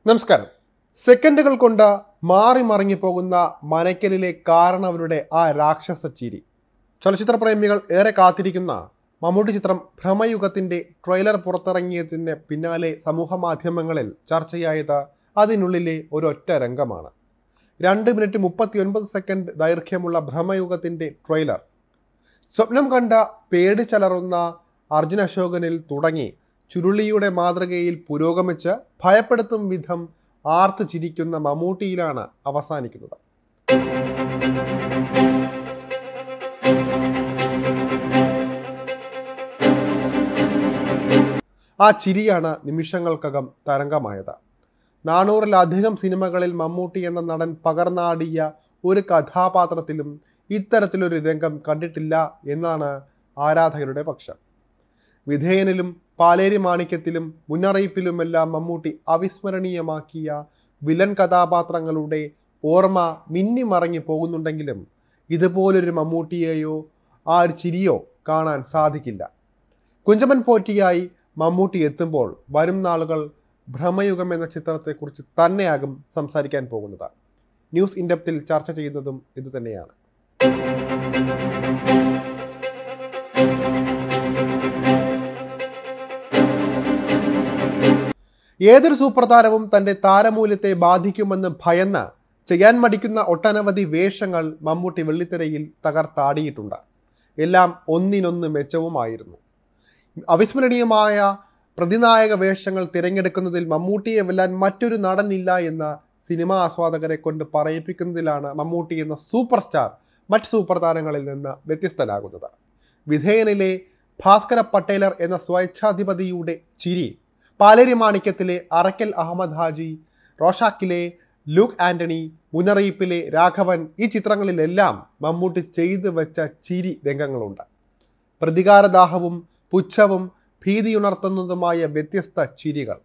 നമസ്കാരം. സെക്കൻഡുകൾ കൊണ്ട് മാറി മറിഞ്ഞുപോകുന്ന മനയ്ക്കലിലെ കാരണവരുടെ ആ രാക്ഷസ ചിരി. ചലച്ചിത്ര പ്രേമികൾ ഏറെ കാത്തിരിക്കുന്ന മമ്മൂട്ടി ചിത്രം ഭ്രമയുഗത്തിന്റെ ട്രെയിലർ പുറത്തിറങ്ങിയതിന് പിന്നാലെ സമൂഹ മാധ്യമങ്ങളിൽ ചർച്ചയായത് അതിനുള്ളിലെ ഒരൊറ്റ രംഗമാണ്. 2 മിനിറ്റ് 39 സെക്കൻഡ് ദൈർഘ്യമുള്ള ഭ്രമയുഗത്തിന്റെ ട്രെയിലർ. സ്വപ്നം കണ്ട പേടിച്ചലറുന്ന അർജുൻ അശോകനിൽ തുടങ്ങി ചുരുളിയുടെ മാതൃകയിൽ പുരോഗമിച്ച് ഭയപ്പെടുത്തും വിധം ആർത്ത് ചിരിക്കുന്ന മമ്മൂട്ടിയിലാണ് അവസാനിക്കുന്നത്. ആ ചിരിയാണ് നിമിഷങ്ങൾക്കകം തരംഗമായത്. 400-ലധികം സിനിമകളിൽ മമ്മൂട്ടി എന്ന നടൻ പകർന്നാടിയ ഒരു കഥാപാത്രത്തിലും ഇത്തരത്തിലൊരു രംഗം കണ്ടിട്ടില്ല എന്നാണ് ആരാധകരുടെ പക്ഷം. വിധേയനിലും പാലേരി മാണിക്യത്തിലും മുന്നറിയിപ്പിലുമെല്ലാം മമ്മൂട്ടി അവിസ്മരണീയമാക്കിയ വില്ലൻ കഥാപാത്രങ്ങളുടെ ഓർമ്മ മിന്നിമറങ്ങി പോകുന്നുണ്ടെങ്കിലും ഇതുപോലൊരു മമ്മൂട്ടിയെയോ ആ ഒരു ചിരിയോ കാണാൻ സാധിക്കില്ല. കുഞ്ചമൻ പോറ്റിയായി മമ്മൂട്ടി എത്തുമ്പോൾ വരും നാളുകൾ ഭ്രമയുഗം എന്ന ചിത്രത്തെക്കുറിച്ച് തന്നെയാകും സംസാരിക്കാൻ പോകുന്നത്. ന്യൂസ് ഇൻഡെപ്തിൽ ചർച്ച ചെയ്യുന്നതും ഇതുതന്നെയാണ്. ഏതൊരു സൂപ്പർ താരവും തൻ്റെ താരമൂല്യത്തെ ബാധിക്കുമെന്ന് ഭയന്ന് ചെയ്യാൻ മടിക്കുന്ന ഒട്ടനവധി വേഷങ്ങൾ മമ്മൂട്ടി വെള്ളിത്തിരയിൽ തകർത്താടിയിട്ടുണ്ട്. എല്ലാം ഒന്നിനൊന്ന് മെച്ചവുമായിരുന്നു. അവിസ്മരണീയമായ പ്രതിനായക വേഷങ്ങൾ തിരഞ്ഞെടുക്കുന്നതിൽ മമ്മൂട്ടിയെ വെല്ലാൻ മറ്റൊരു നടനില്ല എന്ന സിനിമാ ആസ്വാദകരെ കൊണ്ട് പറയിപ്പിക്കുന്നതിലാണ് മമ്മൂട്ടി എന്ന സൂപ്പർ സ്റ്റാർ മറ്റ് സൂപ്പർ താരങ്ങളിൽ നിന്ന് വ്യത്യസ്തനാകുന്നത്. വിധേയനിലെ ഭാസ്കര പട്ടേലർ എന്ന സ്വേച്ഛാധിപതിയുടെ ചിരി, പാലേരി മാണിക്യത്തിലെ അറക്കൽ അഹമ്മദ് ഹാജി, റോഷാക്കിലെ ലൂക്ക് ആന്റണി, മുന്നറിയിപ്പിലെ രാഘവൻ, ഈ ചിത്രങ്ങളിലെല്ലാം മമ്മൂട്ടി ചെയ്തു വെച്ച ചിരി രംഗങ്ങളുണ്ട്. പ്രതികാരദാഹവും പുച്ഛവും ഭീതിയുണർത്തുന്നതുമായ വ്യത്യസ്ത ചിരികൾ.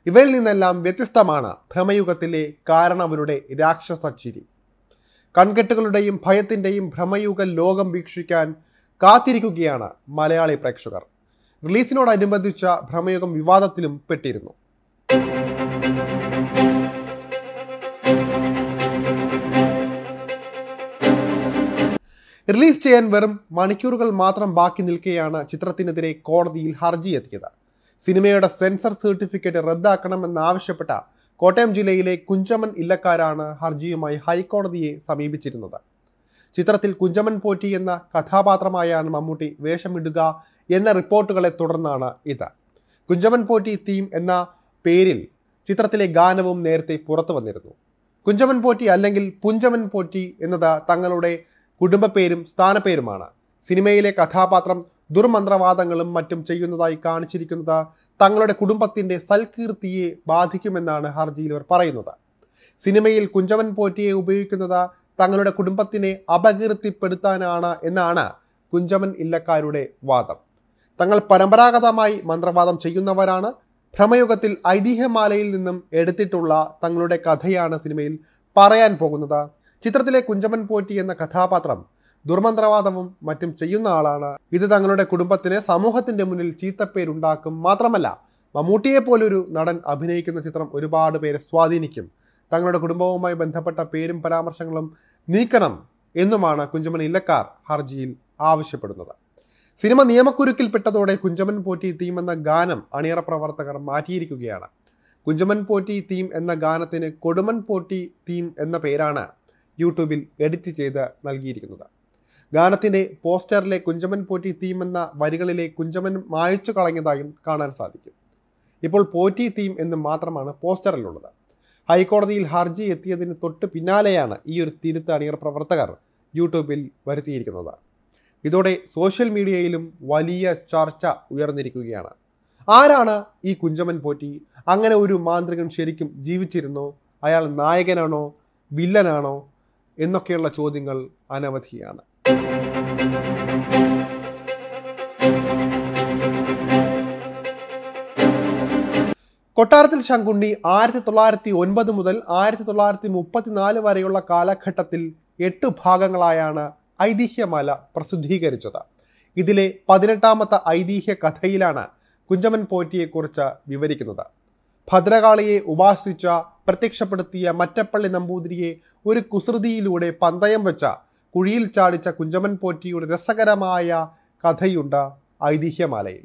ഇവയിൽ നിന്നെല്ലാം വ്യത്യസ്തമാണ് ഭ്രമയുഗത്തിലെ കാരണവരുടെ രാക്ഷസ ചിരി. കൺകെട്ടുകളുടെയും ഭയത്തിൻ്റെയും ഭ്രമയുഗ ലോകം വീക്ഷിക്കാൻ കാത്തിരിക്കുകയാണ് മലയാളി പ്രേക്ഷകർ. റിലീസിനോടനുബന്ധിച്ച ഭ്രമയുഗം വിവാദത്തിലും പെട്ടിരുന്നു. റിലീസ് ചെയ്യാൻ വെറും മണിക്കൂറുകൾ മാത്രം ബാക്കി നിൽക്കെയാണ് ചിത്രത്തിനെതിരെ കോടതിയിൽ ഹർജി എത്തിയത്. സിനിമയുടെ സെൻസർ സർട്ടിഫിക്കറ്റ് റദ്ദാക്കണമെന്നാവശ്യപ്പെട്ട കോട്ടയം ജില്ലയിലെ കുഞ്ചമൻ ഇല്ലക്കാരാണ് ഹർജിയുമായി ഹൈക്കോടതിയെ സമീപിച്ചിരുന്നത്. ചിത്രത്തിൽ കുഞ്ചമൻ പോറ്റി എന്ന കഥാപാത്രമായാണ് മമ്മൂട്ടി വേഷമിടുക എന്ന റിപ്പോർട്ടുകളെ തുടർന്നാണ് ഇത്. കുഞ്ചമൻ പോറ്റി തീം എന്ന പേരിൽ ചിത്രത്തിലെ ഗാനവും നേരത്തെ പുറത്തു വന്നിരുന്നു. കുഞ്ചമൻ പോറ്റി അല്ലെങ്കിൽ പുഞ്ചമൻ പോറ്റി എന്നത് തങ്ങളുടെ കുടുംബ പേരും സ്ഥാനപ്പേരുമാണ്. സിനിമയിലെ കഥാപാത്രം ദുർമന്ത്രവാദങ്ങളും മറ്റും ചെയ്യുന്നതായി കാണിച്ചിരിക്കുന്നത് തങ്ങളുടെ കുടുംബത്തിൻ്റെ സൽകീർത്തിയെ ബാധിക്കുമെന്നാണ് ഹർജിയിൽ അവർ പറയുന്നത്. സിനിമയിൽ കുഞ്ചമൻ പോറ്റിയെ ഉപയോഗിക്കുന്നത് തങ്ങളുടെ കുടുംബത്തിനെ അപകീർത്തിപ്പെടുത്താനാണ് എന്നാണ് കുഞ്ചമൻ ഇല്ലക്കാരുടെ വാദം. തങ്ങൾ പരമ്പരാഗതമായി മന്ത്രവാദം ചെയ്യുന്നവരാണ്. ഭ്രമയുഗത്തിൽ ഐതിഹ്യമാലയിൽ നിന്നും എടുത്തിട്ടുള്ള തങ്ങളുടെ കഥയാണ് സിനിമയിൽ പറയാൻ പോകുന്നത്. ചിത്രത്തിലെ കുഞ്ചമൻ പോറ്റി എന്ന കഥാപാത്രം ദുർമന്ത്രവാദവും മറ്റും ചെയ്യുന്ന ആളാണ്. ഇത് തങ്ങളുടെ കുടുംബത്തിന് സമൂഹത്തിന്റെ മുന്നിൽ ചീത്തപ്പേരുണ്ടാക്കും. മാത്രമല്ല, മമ്മൂട്ടിയെ പോലൊരു നടൻ അഭിനയിക്കുന്ന ചിത്രം ഒരുപാട് പേരെ സ്വാധീനിക്കും. തങ്ങളുടെ കുടുംബവുമായി ബന്ധപ്പെട്ട പേരും പരാമർശങ്ങളും നീക്കണം എന്നുമാണ് കുഞ്ചമൻ ഇല്ലക്കാർ ഹർജിയിൽ ആവശ്യപ്പെടുന്നത്. സിനിമ നിയമക്കുരുക്കിൽപ്പെട്ടതോടെ കുഞ്ചമൻ പോറ്റി തീം എന്ന ഗാനം അണിയറ പ്രവർത്തകർ മാറ്റിയിരിക്കുകയാണ്. കുഞ്ചമൻ പോറ്റി തീം എന്ന ഗാനത്തിന് കൊടുമൻ പോറ്റി തീം എന്ന പേരാണ് യൂട്യൂബിൽ എഡിറ്റ് ചെയ്ത് നൽകിയിരിക്കുന്നത്. ഗാനത്തിൻ്റെ പോസ്റ്ററിലെ കുഞ്ചമൻ പോറ്റി തീം എന്ന വരികളിലെ കുഞ്ചമൻ മായ്ച്ചു കളഞ്ഞതായും കാണാൻ സാധിക്കും. ഇപ്പോൾ പോറ്റി തീം എന്ന് മാത്രമാണ് പോസ്റ്ററിലുള്ളത്. ഹൈക്കോടതിയിൽ ഹർജി എത്തിയതിന് തൊട്ട് പിന്നാലെയാണ് ഈ ഒരു തിരുത്ത് അണിയറ പ്രവർത്തകർ യൂട്യൂബിൽ വരുത്തിയിരിക്കുന്നത്. ഇതോടെ സോഷ്യൽ മീഡിയയിലും വലിയ ചർച്ച ഉയർന്നിരിക്കുകയാണ്. ആരാണ് ഈ കുഞ്ചമൻ പോറ്റി? അങ്ങനെ ഒരു മാന്ത്രികൻ ശരിക്കും ജീവിച്ചിരുന്നോ? അയാൾ നായകനാണോ വില്ലനാണോ എന്നൊക്കെയുള്ള ചോദ്യങ്ങൾ അനവധിയാണ്. കൊട്ടാരത്തിൽ ശങ്കുണ്ണി 1909 മുതൽ 1934 വരെയുള്ള കാലഘട്ടത്തിൽ 8 ഭാഗങ്ങളായാണ് ഐതിഹ്യമാല പ്രസിദ്ധീകരിച്ചത്. ഇതിലെ 18ാമത്തെ ഐതിഹ്യ കഥയിലാണ് കുഞ്ചമൻ പോറ്റിയെക്കുറിച്ച് വിവരിക്കുന്നത്. ഭദ്രകാളിയെ ഉപാസിച്ച പ്രത്യക്ഷപ്പെടുത്തിയ മറ്റപ്പള്ളി നമ്പൂതിരിയെ ഒരു കുസൃതിയിലൂടെ പന്തയം വെച്ച കുഴിയിൽ ചാടിച്ച കുഞ്ചമൻ പോറ്റിയുടെ രസകരമായ കഥയുണ്ട് ഐതിഹ്യമാലയിൽ.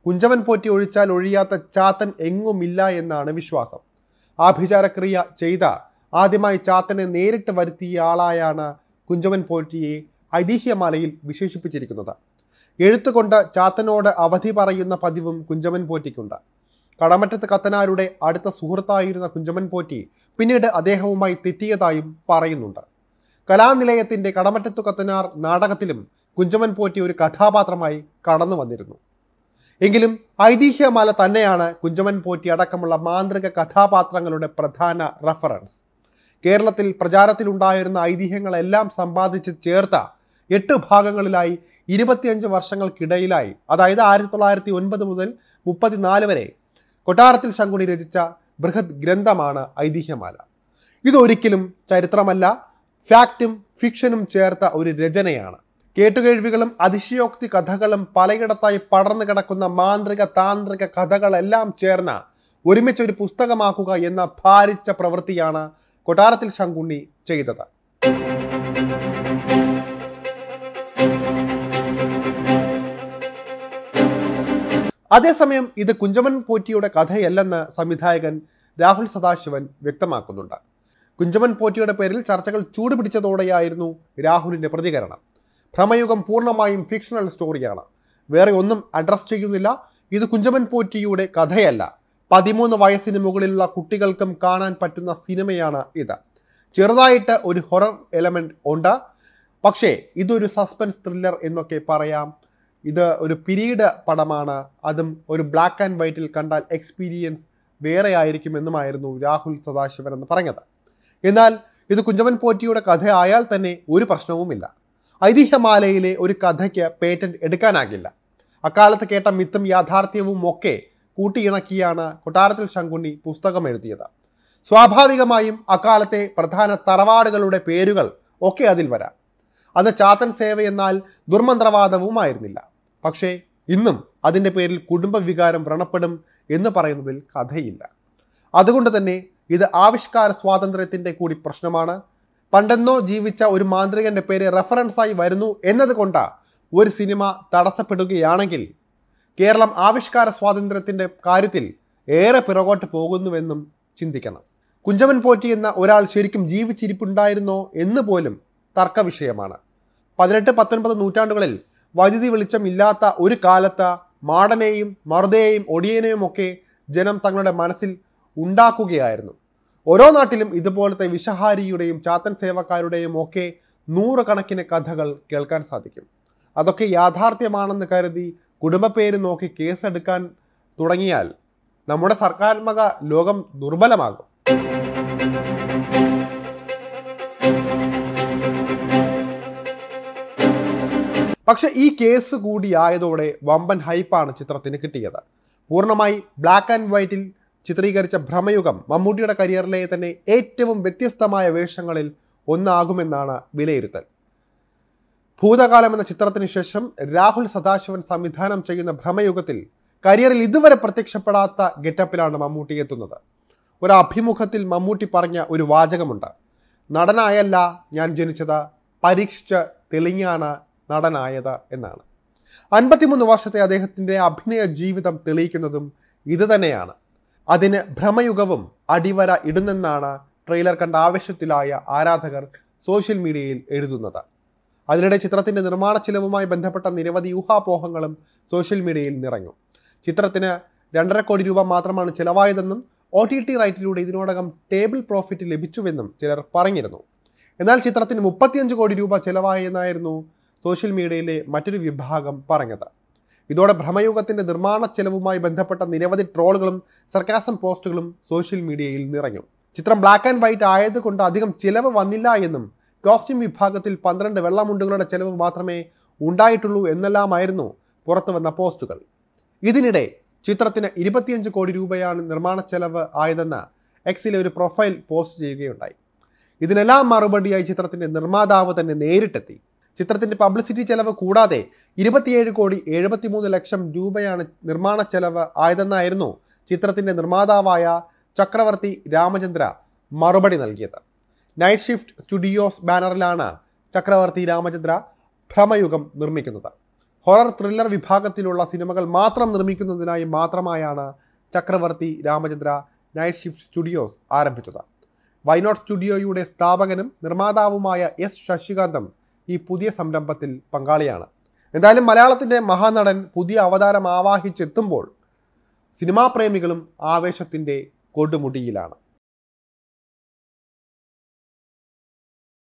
കുഞ്ചമൻ പോറ്റി ഒഴിച്ചാൽ ഒഴിയാത്ത ചാത്തൻ എങ്ങുമില്ല എന്നാണ് വിശ്വാസം. ആഭിചാരക്രിയ ചെയ്ത ആദ്യമായി ചാത്തനെ നേരിട്ട് വരുത്തിയ ആളായാണ് കുഞ്ചമൻ പോറ്റിയെ ഐതിഹ്യമാലയിൽ വിശേഷിപ്പിച്ചിരിക്കുന്നത്. എഴുത്തുകൊണ്ട് ചാത്തനോട് അവധി പറയുന്ന പതിവും കുഞ്ചമൻ പോറ്റിക്കുണ്ട്. കടമറ്റത്ത് കത്തനാരുടെ അടുത്ത സുഹൃത്തായിരുന്ന കുഞ്ചമൻ പോറ്റി പിന്നീട് അദ്ദേഹവുമായി തെറ്റിയതായും പറയുന്നുണ്ട്. കലാനിലയത്തിന്റെ കടമറ്റത്തു കത്തനാർ നാടകത്തിലും കുഞ്ചമൻ പോറ്റി ഒരു കഥാപാത്രമായി കടന്നു വന്നിരുന്നു. എങ്കിലും ഐതിഹ്യമാല തന്നെയാണ് കുഞ്ചമൻ പോറ്റി അടക്കമുള്ള മാന്ത്രിക കഥാപാത്രങ്ങളുടെ പ്രധാന റഫറൻസ്. കേരളത്തിൽ പ്രചാരത്തിലുണ്ടായിരുന്ന ഐതിഹ്യങ്ങളെല്ലാം സമ്പാദിച്ച് ചേർത്ത 8 ഭാഗങ്ങളിലായി 25 വർഷങ്ങൾക്കിടയിലായി, അതായത് 1909 മുതൽ 34 വരെ കൊട്ടാരത്തിൽ ശങ്കുണ്ണി രചിച്ച ബൃഹത് ഗ്രന്ഥമാണ് ഐതിഹ്യമാല. ഇതൊരിക്കലും ചരിത്രമല്ല, ഫാക്റ്റും ഫിക്ഷനും ചേർത്ത ഒരു രചനയാണ്. കേട്ടുകേഴ്വികളും അതിശയോക്തി കഥകളും പലയിടത്തായി പടർന്നു കിടക്കുന്ന മാന്ത്രിക താന്ത്രിക കഥകളെല്ലാം ചേർന്ന ഒരുമിച്ചൊരു പുസ്തകമാക്കുക എന്ന ഭാരിച്ച പ്രവൃത്തിയാണ് കൊട്ടാരത്തിൽ ശങ്കുണ്ണി ചെയ്തത്. അതേസമയം ഇത് കുഞ്ചമൻ പോറ്റിയുടെ കഥയല്ലെന്ന് സംവിധായകൻ രാഹുൽ സദാശിവൻ വ്യക്തമാക്കുന്നുണ്ട്. കുഞ്ചമൻ പോറ്റിയുടെ പേരിൽ ചർച്ചകൾ ചൂടുപിടിച്ചതോടെയായിരുന്നു രാഹുലിന്റെ പ്രതികരണം. ഭ്രമയുഗം പൂർണ്ണമായും ഫിക്ഷണൽ സ്റ്റോറിയാണ്, വേറെ ഒന്നും അഡ്രസ് ചെയ്യുന്നില്ല. ഇത് കുഞ്ചമൻ പോറ്റിയുടെ കഥയല്ല, 13 വയസ്സിന് മുകളിലുള്ള കുട്ടികൾക്കും കാണാൻ പറ്റുന്ന സിനിമയാണ് ഇത്. ചെറുതായിട്ട് ഒരു ഹൊറർ എലമെന്റ് ഉണ്ട്, പക്ഷേ ഇതൊരു സസ്പെൻസ് ത്രില്ലർ എന്നൊക്കെ പറയാം. ഇത് ഒരു പീരീഡ് പടമാണ്, അതും ഒരു ബ്ലാക്ക് ആൻഡ് വൈറ്റിൽ കണ്ടാൽ എക്സ്പീരിയൻസ് വേറെ ആയിരിക്കുമെന്നുമായിരുന്നു രാഹുൽ സദാശിവൻ എന്ന് പറഞ്ഞത്. എന്നാൽ ഇത് കുഞ്ചമൻ പോറ്റിയുടെ കഥ ആയാൽ തന്നെ ഒരു പ്രശ്നവുമില്ല. ഐതിഹ്യമാലയിലെ ഒരു കഥയ്ക്ക് പേറ്റന്റ് എടുക്കാനാകില്ല. അക്കാലത്ത് കേട്ട മിത്തും യാഥാർത്ഥ്യവും ഒക്കെ കൂട്ടിയിണക്കിയാണ് കൊട്ടാരത്തിൽ ശങ്കുണ്ണി പുസ്തകം എഴുതിയത്. സ്വാഭാവികമായും അക്കാലത്തെ പ്രധാന തറവാടുകളുടെ പേരുകൾ ഒക്കെ അതിൽ വരാം. അന്ന് ചാത്തൻ സേവ എന്നാൽ ദുർമന്ത്രവാദവുമായിരുന്നില്ല. പക്ഷേ ഇന്നും അതിൻ്റെ പേരിൽ കുടുംബവികാരം വ്രണപ്പെടും എന്ന് പറയുന്നതിൽ കഥയില്ല. അതുകൊണ്ട് തന്നെ ഇത് ആവിഷ്കാര സ്വാതന്ത്ര്യത്തിൻ്റെ കൂടി പ്രശ്നമാണ്. പണ്ടെന്നോ ജീവിച്ച ഒരു മാന്ത്രികന്റെ പേര് റെഫറൻസായി വരുന്നു എന്നതുകൊണ്ട് ഒരു സിനിമ തടസ്സപ്പെടുകയാണെങ്കിൽ കേരളം ആവിഷ്കാര സ്വാതന്ത്ര്യത്തിൻ്റെ കാര്യത്തിൽ ഏറെ പിറകോട്ട് പോകുന്നുവെന്നും ചിന്തിക്കണം. കുഞ്ചമൻ പോറ്റി എന്ന ഒരാൾ ശരിക്കും ജീവിച്ചിരിപ്പുണ്ടായിരുന്നോ എന്ന് പോലും തർക്ക വിഷയമാണ്. 18-19 നൂറ്റാണ്ടുകളിൽ വൈദ്യുതി വെളിച്ചം ഇല്ലാത്ത ഒരു കാലത്ത് മാടനെയും മറുതയെയും ഒടിയനെയും ഒക്കെ ജനം തങ്ങളുടെ മനസ്സിൽ ഉണ്ടാക്കുകയായിരുന്നു. ഓരോ നാട്ടിലും ഇതുപോലത്തെ വിഷഹാരിയുടെയും ചാത്തൻ സേവക്കാരുടെയും ഒക്കെ 100 കണക്കിന് കഥകൾ കേൾക്കാൻ സാധിക്കും. അതൊക്കെ യാഥാർത്ഥ്യമാണെന്ന് കരുതി കുടുംബപ്പേര് നോക്കി കേസെടുക്കാൻ തുടങ്ങിയാൽ നമ്മുടെ സർക്കാത്മക ലോകം ദുർബലമാകും. പക്ഷെ ഈ കേസ് കൂടിയായതോടെ വമ്പൻ ഹൈപ്പാണ് ചിത്രത്തിന് കിട്ടിയത്. പൂർണ്ണമായി ബ്ലാക്ക് ആൻഡ് വൈറ്റിൽ ചിത്രീകരിച്ച ഭ്രമയുഗം മമ്മൂട്ടിയുടെ കരിയറിലെ തന്നെ ഏറ്റവും വ്യത്യസ്തമായ വേഷങ്ങളിൽ ഒന്നാകുമെന്നാണ് വിലയിരുത്തൽ. ഭൂതകാലം എന്ന ചിത്രത്തിന് ശേഷം രാഹുൽ സദാശിവൻ സംവിധാനം ചെയ്യുന്ന ഭ്രമയുഗത്തിൽ കരിയറിൽ ഇതുവരെ പ്രത്യക്ഷപ്പെടാത്ത ഗെറ്റപ്പിലാണ് മമ്മൂട്ടി എത്തുന്നത്. ഒരു അഭിമുഖത്തിൽ മമ്മൂട്ടി പറഞ്ഞ ഒരു വാചകമുണ്ട്: നടനായല്ല ഞാൻ ജനിച്ചത്, പരീക്ഷിച്ച് തെളിഞ്ഞാണ് നടനായത് എന്നാണ്. 53 വർഷത്തെ അദ്ദേഹത്തിൻ്റെ അഭിനയ ജീവിതം തെളിയിക്കുന്നതും ഇത് തന്നെയാണ്. അതിന് ഭ്രമയുഗവും അടിവര ഇടുന്നെന്നാണ് ട്രെയിലർ കണ്ട ആവേശത്തിലായ ആരാധകർ സോഷ്യൽ മീഡിയയിൽ എഴുതുന്നത്. അതിനിടെ ചിത്രത്തിൻ്റെ നിർമ്മാണ ചിലവുമായി ബന്ധപ്പെട്ട നിരവധി ഊഹാപോഹങ്ങളും സോഷ്യൽ മീഡിയയിൽ നിറഞ്ഞു. ചിത്രത്തിന് 2.5 കോടി രൂപ മാത്രമാണ് ചിലവായതെന്നും OTT റൈറ്റിലൂടെ ഇതിനോടകം ടേബിൾ പ്രോഫിറ്റ് ലഭിച്ചുവെന്നും ചിലർ പറഞ്ഞിരുന്നു. എന്നാൽ ചിത്രത്തിന് 35 കോടി രൂപ ചിലവായെന്നായിരുന്നു സോഷ്യൽ മീഡിയയിലെ മറ്റൊരു വിഭാഗം പറഞ്ഞത്. ഇതോടെ ഭ്രമയുഗത്തിൻ്റെ നിർമ്മാണ ചെലവുമായി ബന്ധപ്പെട്ട നിരവധി ട്രോളുകളും സർക്കാസം പോസ്റ്റുകളും സോഷ്യൽ മീഡിയയിൽ നിറഞ്ഞു. ചിത്രം ബ്ലാക്ക് ആൻഡ് വൈറ്റ് ആയതുകൊണ്ട് അധികം ചിലവ് വന്നില്ല എന്നും കോസ്റ്റ്യൂം വിഭാഗത്തിൽ 12 വെള്ളമുണ്ടുകളുടെ ചെലവ് മാത്രമേ ഉണ്ടായിട്ടുള്ളൂ എന്നെല്ലാമായിരുന്നു പുറത്തു വന്ന പോസ്റ്റുകൾ. ഇതിനിടെ ചിത്രത്തിന് 25 കോടി രൂപയാണ് നിർമ്മാണ ചെലവ് ആയതെന്ന് എക്സിലെ ഒരു പ്രൊഫൈൽ പോസ്റ്റ് ചെയ്യുകയുണ്ടായി. ഇതിനെല്ലാം മറുപടിയായി ചിത്രത്തിൻ്റെ നിർമ്മാതാവ് തന്നെ നേരിട്ടെത്തി. ചിത്രത്തിൻ്റെ പബ്ലിസിറ്റി ചെലവ് കൂടാതെ 27 കോടി 73 ലക്ഷം രൂപയാണ് നിർമ്മാണ ചെലവ് ആയതെന്നായിരുന്നു ചിത്രത്തിൻ്റെ നിർമ്മാതാവായ ചക്രവർത്തി രാമചന്ദ്ര മറുപടി നൽകിയത്. നൈറ്റ് ഷിഫ്റ്റ് സ്റ്റുഡിയോസ് ബാനറിലാണ് ചക്രവർത്തി രാമചന്ദ്ര ഭ്രമയുഗം നിർമ്മിക്കുന്നത്. ഹൊറർ ത്രില്ലർ വിഭാഗത്തിലുള്ള സിനിമകൾ മാത്രം നിർമ്മിക്കുന്നതിനായി മാത്രമായാണ് ചക്രവർത്തി രാമചന്ദ്ര നൈറ്റ് ഷിഫ്റ്റ് സ്റ്റുഡിയോസ് ആരംഭിച്ചത്. വൈനോട്ട് സ്റ്റുഡിയോയുടെ സ്ഥാപകനും നിർമ്മാതാവുമായ എസ് ശശികാന്തം ഈ പുതിയ സംരംഭത്തിൽ പങ്കാളിയാണ്. എന്തായാലും മലയാളത്തിൻ്റെ മഹാനടൻ പുതിയ അവതാരം ആവാഹിച്ചെത്തുമ്പോൾ സിനിമാ പ്രേമികളും ആവേശത്തിൻ്റെ കൊടുമുടിയിലാണ്.